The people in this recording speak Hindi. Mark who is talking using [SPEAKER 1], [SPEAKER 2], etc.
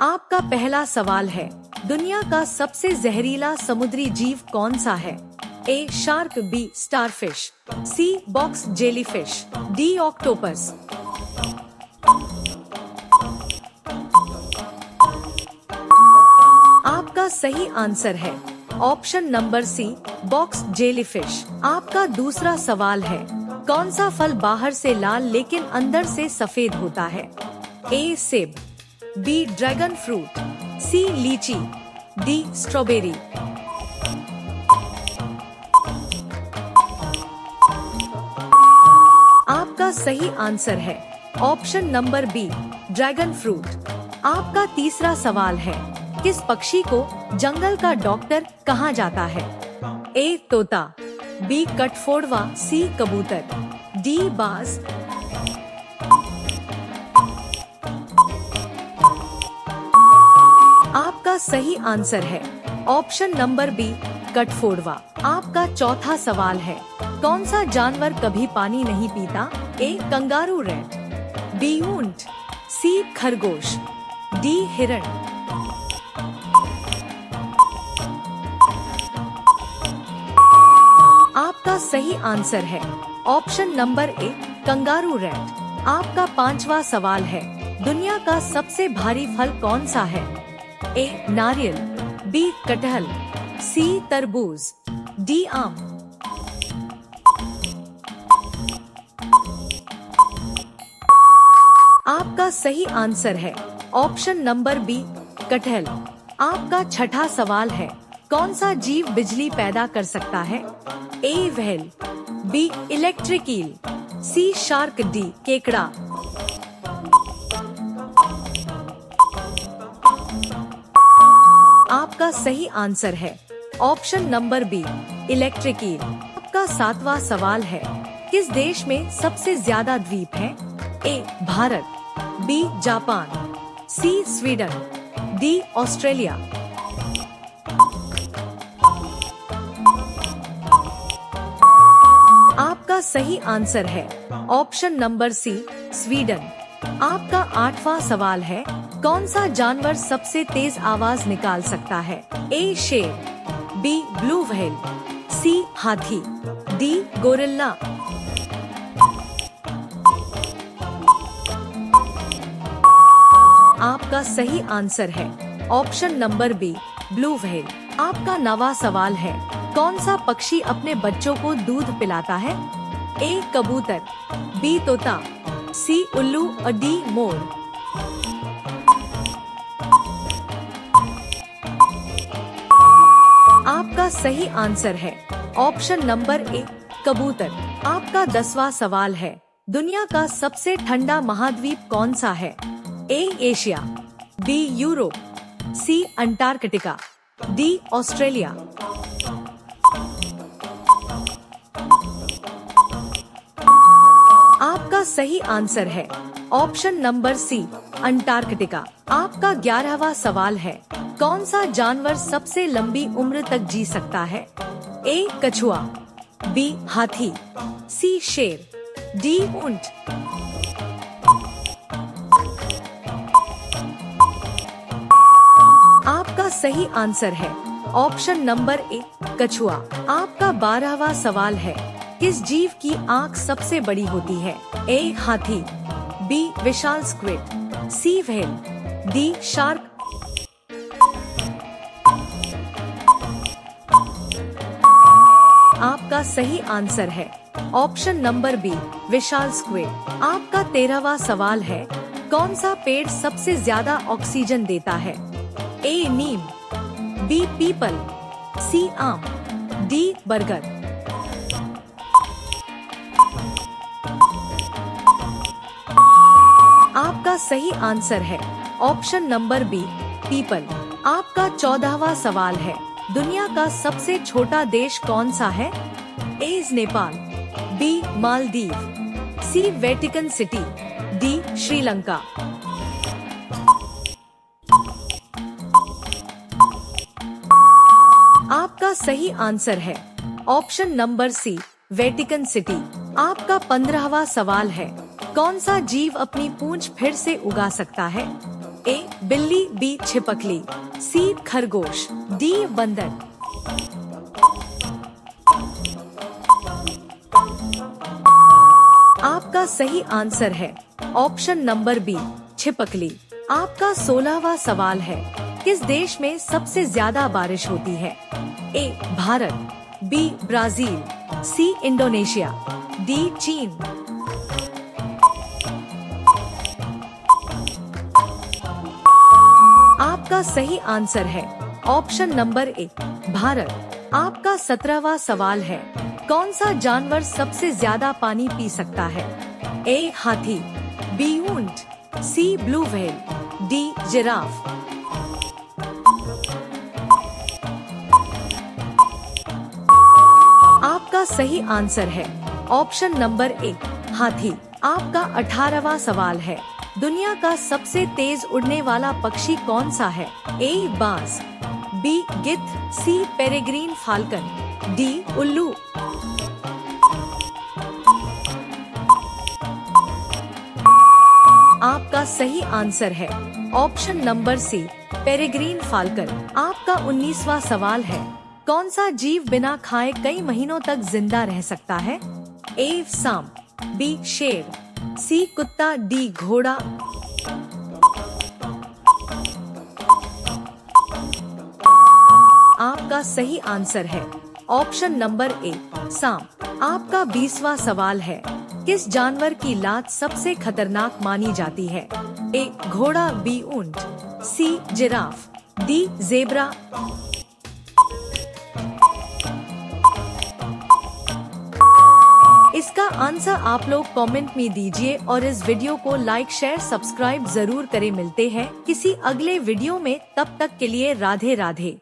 [SPEAKER 1] आपका पहला सवाल है, दुनिया का सबसे जहरीला समुद्री जीव कौन सा है? A shark, B starfish, C box jellyfish, D octopus. आपका सही आंसर है option number C, box jellyfish. आपका दूसरा सवाल है, कौन सा फल बाहर से लाल लेकिन अंदर से सफेद होता है? ए सेब, बी ड्रैगन फ्रूट, सी लीची, डी स्ट्रॉबेरी। आपका सही आंसर है option number B, dragon fruit. आपका तीसरा सवाल है, किस पक्षी को जंगल का डॉक्टर कहा जाता है? ए तोता, बी कटफोड़वा, सी कबूतर, डी बाज। आपका सही आंसर है ऑप्शन नंबर बी, कटफोड़वा। आपका चौथा सवाल है, कौन सा जानवर कभी पानी नहीं पीता? ए कंगारू रैट, बी ऊंट, सी खरगोश, डी हिरण। आपका सही आंसर है option number A, kangaroo rat. आपका पांचवा सवाल है, दुनिया का सबसे भारी फल कौन सा है? ए नारियल, बी कटहल, सी तरबूज, डी आम। आपका सही आंसर है ऑप्शन नंबर बी, कटहल। आपका छठा सवाल है, कौन सा जीव बिजली पैदा कर सकता है? A whale, B electric eel, C shark, D केकड़ा। आपका सही आंसर है option number B, electric eel. आपका सातवां सवाल है, किस देश में सबसे ज्यादा द्वीप हैं? ए भारत, बी जापान, सी स्वीडन, डी ऑस्ट्रेलिया। आपका सही आंसर है ऑप्शन नंबर सी, स्वीडन। आपका आठवां सवाल है, कौन सा जानवर सबसे तेज आवाज निकाल सकता है? ए शेर, बी ब्लू व्हेल, सी हाथी, डी गोरिल्ला। आपका सही आंसर है option number B, blue whale. आपका नवा सवाल है, कौन सा पक्षी अपने बच्चों को दूध पिलाता है? ए कबूतर, बी तोता, सी उल्लू और डी मोर। आपका सही आंसर है ऑप्शन नंबर ए, कबूतर। आपका 10वां सवाल है, दुनिया का सबसे ठंडा महाद्वीप कौन सा है? A Asia, B Europe, C Antarctica, D Australia. आपका सही आंसर है ऑप्शन नंबर सी, अंटार्कटिका। आपका 11वां सवाल है, कौन सा जानवर सबसे लंबी उम्र तक जी सकता है? ए कछुआ, बी हाथी, सी शेर, डी ऊंट। आपका सही आंसर है ऑप्शन नंबर ए, कछुआ। आपका 12वां सवाल है, किस जीव की आंख सबसे बड़ी होती है? ए हाथी, बी विशाल स्क्विड, सी व्हेल, डी शार्क। आपका सही आंसर है ऑप्शन नंबर बी, विशाल स्क्विड। आपका 13वां सवाल है, कौन सा पेड़ सबसे ज्यादा ऑक्सीजन देता है? ए नीम, बी पीपल, सी आम, डी बरगद। आपका सही आंसर है ऑप्शन नंबर बी, पीपल। आपका 14वां सवाल है, दुनिया का सबसे छोटा देश कौन सा है? A Nepal, B Maldives, C Vatican City, D Sri Lanka. आपका सही आंसर है option number C, Vatican City. आपका 15वां सवाल है, कौन सा जीव अपनी पूंछ फिर से उगा सकता है? ए बिल्ली, बी छिपकली, सी खरगोश, डी बंदर। आपका सही आंसर है ऑप्शन नंबर बी छिपकली। आपका 16वां सवाल है, किस देश में सबसे ज्यादा बारिश होती है? A Bharat, B Brazil, C Indonesia, D चीन। आपका सही आंसर है ऑप्शन नंबर ए भारत। आपका 17वां सवाल है, कौन सा जानवर सबसे ज्यादा पानी पी सकता है? ए हाथी, बी ऊंट, सी ब्लू व्हेल, डी जिराफ। आपका सही आंसर है ऑप्शन नंबर ए हाथी। आपका 18वां सवाल है, दुनिया का सबसे तेज उड़ने वाला पक्षी कौन सा है? ए बाज, बी गिद्ध, सी पेरेग्रीन फाल्कन, डी उल्लू। आपका सही आंसर है option number C peregrine falcon. आपका 19वां सवाल है, कौन सा जीव बिना खाए कई महीनों तक जिंदा रह सकता है? ए सांप, बी शेर, सी कुत्ता, डी घोड़ा। आपका सही आंसर है ऑप्शन नंबर ए सांप। आपका 20वां सवाल है, किस जानवर की लात सबसे खतरनाक मानी जाती है? ए घोड़ा, बी ऊंट, सी जिराफ, डी जेब्रा। इसका आंसर आप लोग कमेंट में दीजिए और इस वीडियो को लाइक शेयर सब्सक्राइब जरूर करें। मिलते हैं किसी अगले वीडियो में, तब तक के लिए राधे राधे।